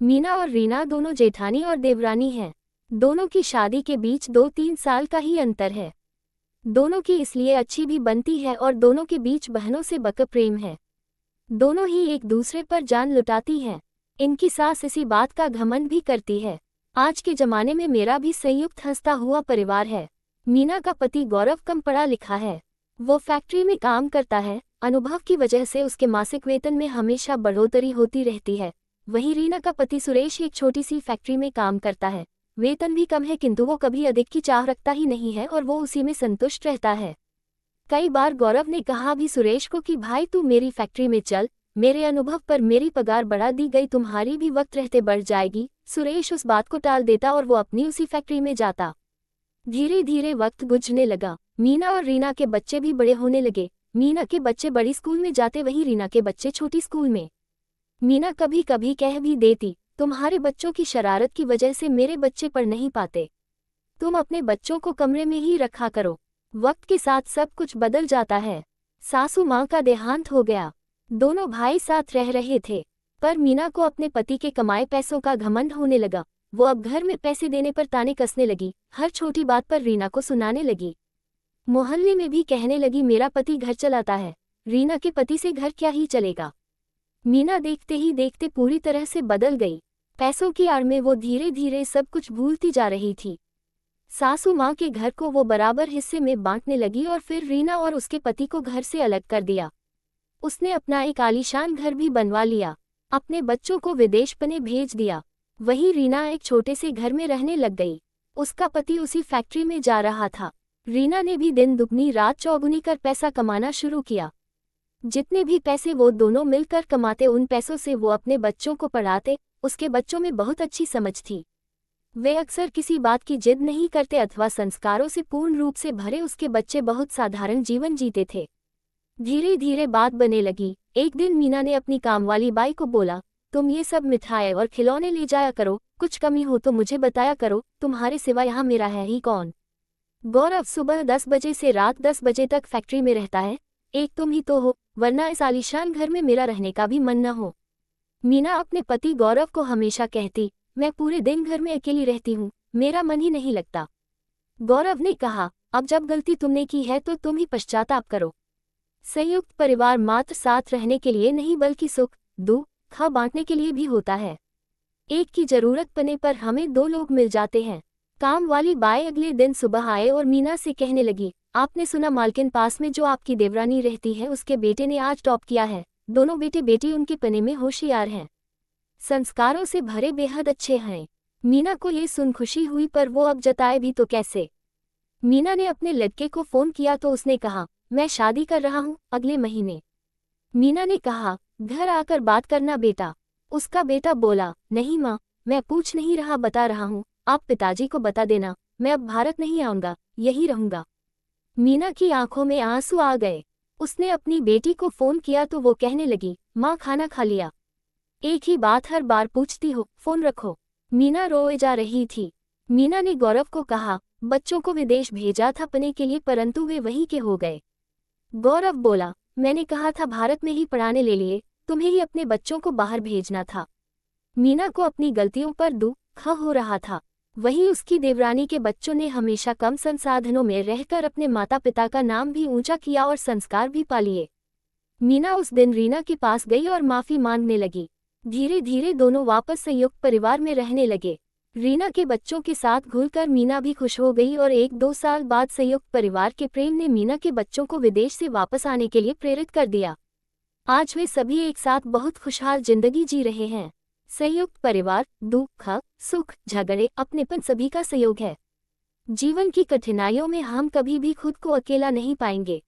मीना और रीना दोनों जेठानी और देवरानी हैं। दोनों की शादी के बीच 2-3 साल का ही अंतर है। दोनों की इसलिए अच्छी भी बनती है और दोनों के बीच बहनों से बका प्रेम है। दोनों ही एक दूसरे पर जान लुटाती हैं। इनकी सास इसी बात का घमंड भी करती है। आज के जमाने में मेरा भी संयुक्त हंसता हुआ परिवार है। मीना का पति गौरव कम पढ़ा लिखा है। वो फैक्ट्री में काम करता है। अनुभव की वजह से उसके मासिक वेतन में हमेशा बढ़ोतरी होती रहती है। वहीं रीना का पति सुरेश एक छोटी सी फैक्ट्री में काम करता है। वेतन भी कम है, किंतु वो कभी अधिक की चाह रखता ही नहीं है और वो उसी में संतुष्ट रहता है। कई बार गौरव ने कहा भी सुरेश को कि भाई तू मेरी फैक्ट्री में चल, मेरे अनुभव पर मेरी पगार बढ़ा दी गई, तुम्हारी भी वक्त रहते बढ़ जाएगी। सुरेश उस बात को टाल देता और वो अपनी उसी फैक्ट्री में जाता। धीरे धीरे वक्त गुजरने लगा। मीना और रीना के बच्चे भी बड़े होने लगे। मीना के बच्चे बड़ी स्कूल में जाते, वहीं रीना के बच्चे छोटी स्कूल में। मीना कभी कभी कह भी देती, तुम्हारे बच्चों की शरारत की वजह से मेरे बच्चे पढ़ नहीं पाते, तुम अपने बच्चों को कमरे में ही रखा करो। वक्त के साथ सब कुछ बदल जाता है। सासू माँ का देहांत हो गया। दोनों भाई साथ रह रहे थे, पर मीना को अपने पति के कमाए पैसों का घमंड होने लगा। वो अब घर में पैसे देने पर ताने कसने लगी। हर छोटी बात पर रीना को सुनाने लगी। मोहल्ले में भी कहने लगी, मेरा पति घर चलाता है, रीना के पति से घर क्या ही चलेगा। मीना देखते ही देखते पूरी तरह से बदल गई। पैसों की आड़ में वो धीरे धीरे सब कुछ भूलती जा रही थी। सासू माँ के घर को वो बराबर हिस्से में बांटने लगी और फिर रीना और उसके पति को घर से अलग कर दिया। उसने अपना एक आलीशान घर भी बनवा लिया। अपने बच्चों को विदेश पने भेज दिया। वहीं रीना एक छोटे से घर में रहने लग गई। उसका पति उसी फैक्ट्री में जा रहा था। रीना ने भी दिन दुगनी रात चौगुनी कर पैसा कमाना शुरू किया। जितने भी पैसे वो दोनों मिलकर कमाते, उन पैसों से वो अपने बच्चों को पढ़ाते। उसके बच्चों में बहुत अच्छी समझ थी। वे अक्सर किसी बात की जिद नहीं करते अथवा संस्कारों से पूर्ण रूप से भरे उसके बच्चे बहुत साधारण जीवन जीते थे। धीरे धीरे बात बनने लगी। एक दिन मीना ने अपनी कामवाली बाई को बोला, तुम ये सब मिठाई और खिलौने ले जाया करो, कुछ कमी हो तो मुझे बताया करो, तुम्हारे सिवा यहाँ मेरा है ही कौन। गौरव सुबह 10 बजे से रात 10 बजे तक फैक्ट्री में रहता है। एक तुम ही तो हो, वरना इस आलीशान घर में मेरा रहने का भी मन न हो। मीना अपने पति गौरव को हमेशा कहती, मैं पूरे दिन घर में अकेली रहती हूँ, मेरा मन ही नहीं लगता। गौरव ने कहा, अब जब गलती तुमने की है तो तुम ही पश्चाताप करो। संयुक्त परिवार मात्र साथ रहने के लिए नहीं बल्कि सुख दुख बांटने के लिए भी होता है। एक की जरूरत पड़ने पर हमें दो लोग मिल जाते हैं। काम वाली बाई अगले दिन सुबह आए और मीना से कहने लगी, आपने सुना मालकिन पास में जो आपकी देवरानी रहती है उसके बेटे ने आज टॉप किया है। दोनों बेटे बेटी उनके पने में होशियार हैं, संस्कारों से भरे बेहद अच्छे हैं। मीना को ये सुन खुशी हुई, पर वो अब जताए भी तो कैसे। मीना ने अपने लड़के को फोन किया तो उसने कहा, मैं शादी कर रहा हूँ अगले महीने। मीना ने कहा, घर आकर बात करना बेटा। उसका बेटा बोला, नहीं माँ, मैं पूछ नहीं रहा, बता रहा हूँ, आप पिताजी को बता देना, मैं अब भारत नहीं आऊंगा, यही रहूंगा। मीना की आंखों में आंसू आ गए। उसने अपनी बेटी को फोन किया तो वो कहने लगी, माँ खाना खा लिया? एक ही बात हर बार पूछती हो, फोन रखो। मीना रोए जा रही थी। मीना ने गौरव को कहा, बच्चों को विदेश भेजा था पढ़ने के लिए, परंतु वे वहीं के हो गए। गौरव बोला, मैंने कहा था भारत में ही पढ़ाने ले लिए, तुम्हें ही अपने बच्चों को बाहर भेजना था। मीना को अपनी गलतियों पर दुख हो रहा था। वहीं उसकी देवरानी के बच्चों ने हमेशा कम संसाधनों में रहकर अपने माता पिता का नाम भी ऊंचा किया और संस्कार भी पा लिए। मीना उस दिन रीना के पास गई और माफी मांगने लगी। धीरे धीरे दोनों वापस संयुक्त परिवार में रहने लगे। रीना के बच्चों के साथ घुलकर मीना भी खुश हो गई और 1-2 साल बाद संयुक्त परिवार के प्रेम ने मीना के बच्चों को विदेश से वापस आने के लिए प्रेरित कर दिया। आज वे सभी एक साथ बहुत खुशहाल जिंदगी जी रहे हैं। संयुक्त परिवार दुख सुख झगड़े अपनेपन सभी का सहयोग है। जीवन की कठिनाइयों में हम कभी भी खुद को अकेला नहीं पाएंगे।